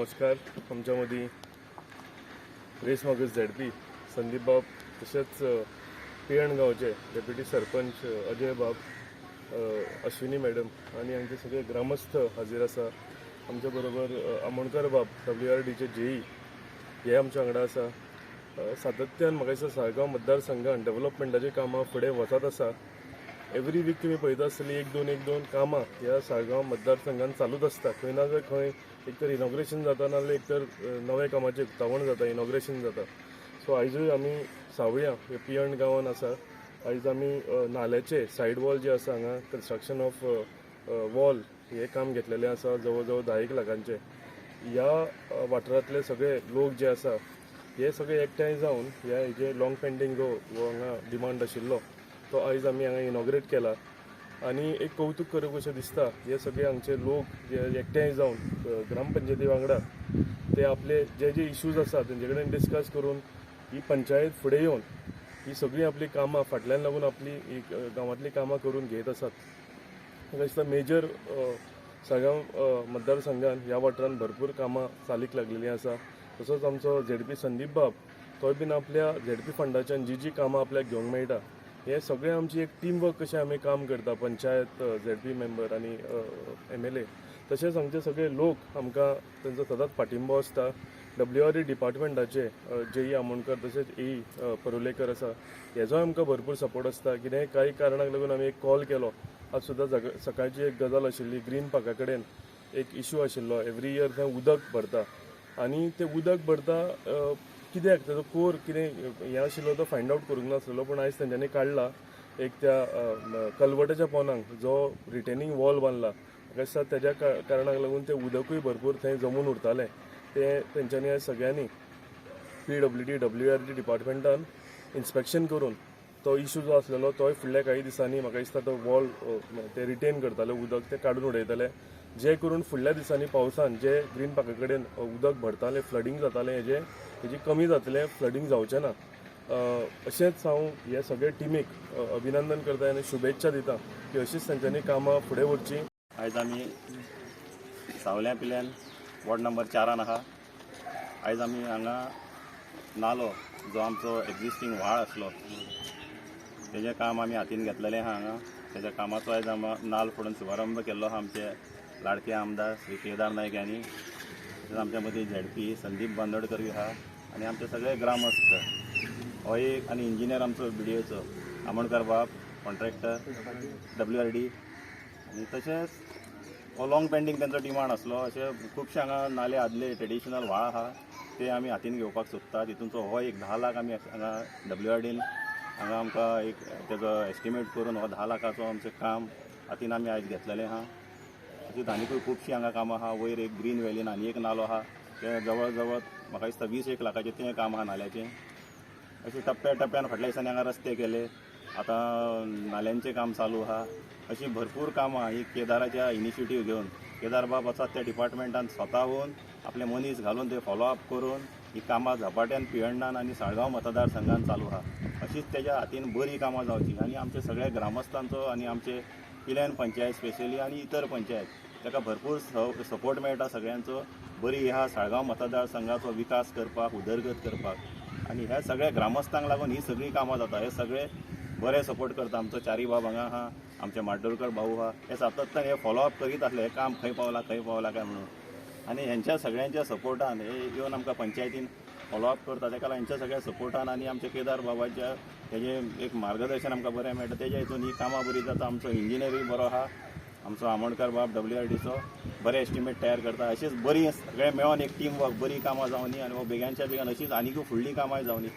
नमस्कार. आमच्या मदीं रेस मागस झेडपी संदीप बाब, तशेंच पियणगांवचे डेप्युटी सरपंच अजय बाब, अश्विनी मॅडम आणि आमचे सगळे ग्रामस्थ हाजीर आसा. आमच्या बरोबर आमोणकर बाब WRDचे JE हे आमच्या वांगडा आसा. सातत्यान म्हाका दिसता साळगांव मतदारसंघान डेव्हलपमेंटाची कामां फुडें वचत आसा. एवरी वीक तुम्ही पळयता आसतली एक दोन कामां ह्या साळगांव मतदारसंघान चालूच आसता. खंय ना खंय एक तर इनॉग्रेशन जाता नाजाल्यार एक तर नवे कामाचें उक्तावण जाता, इनॉग्रेशन जाता. सो आयजूय आमी सावळ्या हे पियण गांवान आसा. आयज आमी नाल्याचे सायड वॉल जे आसा हांगा कन्स्ट्रक्शन ऑफ वॉल हे काम घेतलेलें आसा जवळ जवळ 10 लाखांचे. ह्या वाठारांतले सगळे लोक जे आसा हे सगळे एकठांय जावन ह्या हेजे लॉंग पेंडींग जो हांगा डिमांड आशिल्लो तो आयज आमी हांगा इनॉग्रेट केला. आनी एक कौतूक करूंक अशें दिसता, हे सगळे हांगचे लोक जे एकठांय जावन ग्रामपंचायती वांगडा ते आपले जे जे इश्यूज आसा तेंचे कडेन डिस्कस करून ही पंचायत फुडें येवन ही सगळीं आपली कामां फाटल्यान लागून आपली गांवांतली कामां करून घेत आसात. म्हाका दिसता मेजर साळगांव मतदारसंघान ह्या वाठारांत भरपूर कामां चालीक लागलेलीं आसा. तसोच आमचो ZP संदीप बाब तोय बीन आपल्या ZP फंडाच्यान जी कामां आपल्याक घेवंक मेळटा हे सगळे आमची एक टीम वर्क कशें आमी काम करता, पंचायत, ZP मेंबर आनी MLA. तशेंच हांगचे सगळे लोक आमकां तांचो सदांच पाठिंबो आसता. WRD डिपार्टमेंटाचे JE आमोणकर तशेंच AE परुलेकर आसा, हेजोय आमकां भरपूर सपोर्ट आसता. कितेंय कांय कारणाक लागून आमी एक कॉल केलो, आज सुद्दां सकाळची एक गजाल आशिल्ली, ग्रीन पार्का कडेन एक इश्यू आशिल्लो. एवरी इयर थंय उदक भरता आनी तें उदक भरता कित्याक तेजो कोर कितें हें आशिल्लो तो फायंड आवट करूंक नासलेलो, पूण आयज तेंच्यांनी काडला. एक त्या कलवटाच्या पोंदाक जो रिटेनिंग वॉल बांदला, म्हाका दिसता तेज्या कारणाक लागून तें उदकूय भरपूर थंय जमून उरतालें. तें तेंच्यांनी आयज सगळ्यांनी PWD WRD डिपार्टमेंटान इन्स्पेक्शन करून तो इश्यू जो आसलेलो तोय फुडल्या काही दिसांनी म्हाका दिसता तो वॉल ते रिटेन करताले उदक ते काडून उडयतले, जे करून फुडल्या दिसांनी पावसान जे ग्रीन पार्का कडेन उदक भरतालें, फ्लडींग जातालें, हेजी कमी जातलें, फ्लडींग जावचें ना. अशेंच हांव हे सगळे टिमीक अभिनंदन करता आनी शुभेच्छा दिता की अशीच तेंच्यांनी कामां फुडें व्हरचीं. आयज आमी सावल्या पिल्यान वॉर्ड नंबर 4 आहा. आयज आमी हांगा नालो जो आमचो एक्झिस्टींग व्हाळ आसलो तेजें काम आमी हातीन घेतलेलें आहा. हांगा तेज्या कामाचो आयज नाल फोडून शुभारंभ केल्लो आहा आमचे लाडके आमदार श्री केदार नायक यांनी. तशेंच आमच्या मदीं ZP संदीप बांदोडकरूय आहा आनी आमचे सगळे ग्रामस्थ हो एक आनी इंजिनियर आमचो BDOचो आमोणकर बाब, कॉन्ट्रॅक्टर WRD आनी तशेंच हो लॉंग पेंडींग तेंचो डिमांड आसलो. अशे खुबशे हांगा नाले आदले ट्रेडिशनल व्हाळ आहा ते आमी हातीन घेवपाक सोदता. तितूंचो हो एक 10 लाख आमी हांगा WRDन हांगा आमकां एक तेजो एस्टिमेट करून हो 10 लाखाचो आमचें काम हातीन आमी आयज घेतलेलें आहा. तशीच आनीकूय खुबशीं हांगा कामां आहा. वयर एक ग्रीन व्हॅलीन आनी एक नालो आहा, ते जवळ जवळ म्हाका दिसता 20 लाखाचें तें काम आहा नाल्याचें. अशें टप्प्यान फाटल्या दिसांनी हांगा रस्ते केले, आतां नाल्यांचें काम चालू आहा. अशीं भरपूर कामां ही केदाराच्या इनिशिएटीव घेवन केदार बाब आसात त्या डिपार्टमेंटान स्वताहून आपले मनीस घालून ते फॉलोअप करून ही कामां झपाट्यान पियण्णान आनी साळगांव मतदारसंघान चालू आहा. अशीच तेज्या हातीन बरीं कामां जावची आनी आमचे सगळ्या ग्रामस्थांचो आनी आमचे पिल्यान पंचायत स्पेशली आनी इतर पंचायत ताका भरपूर सपोर्ट मेळटा सगळ्यांचो. बरी ह्या साळगांव मतदारसंघाचो विकास करपाक, उदरगत करपाक आनी ह्या सगळ्या ग्रामस्थांक लागून ही सगळीं कामां जाता. हे सगळे बरे सपोर्ट करता. आमचो चारी बाब हांगा आहा, आमचे माड्डोळकर भाऊ आहा, हे सातत्यान हे फॉलोअप करीत आसले हे काम खंय पावला काय म्हणून. आनी हेंच्या सगळ्यांच्या सपोर्टान हे येवन आमकां पंचायतीन फॉलोअप करता. ताका लागून हेंच्या सगळ्या सपोर्टान आनी आमच्या केदार बाबाच्या हेजें एक मार्गदर्शन आमकां बरें मेळटा. तेज्या हितून ही कामां बरी जाता. आमचो इंजिनियरूय बरो आहा, आमचो आमोणकर बाब WRDचो बरे एस्टिमेट तयार करता. अशीच बरी सगळे मेळोन एक टीम वर्क बरी कामां जावनी आनी हो बेग्यानच्या बेगान अशीच आनीकूय फुडलीं कामां जावनी.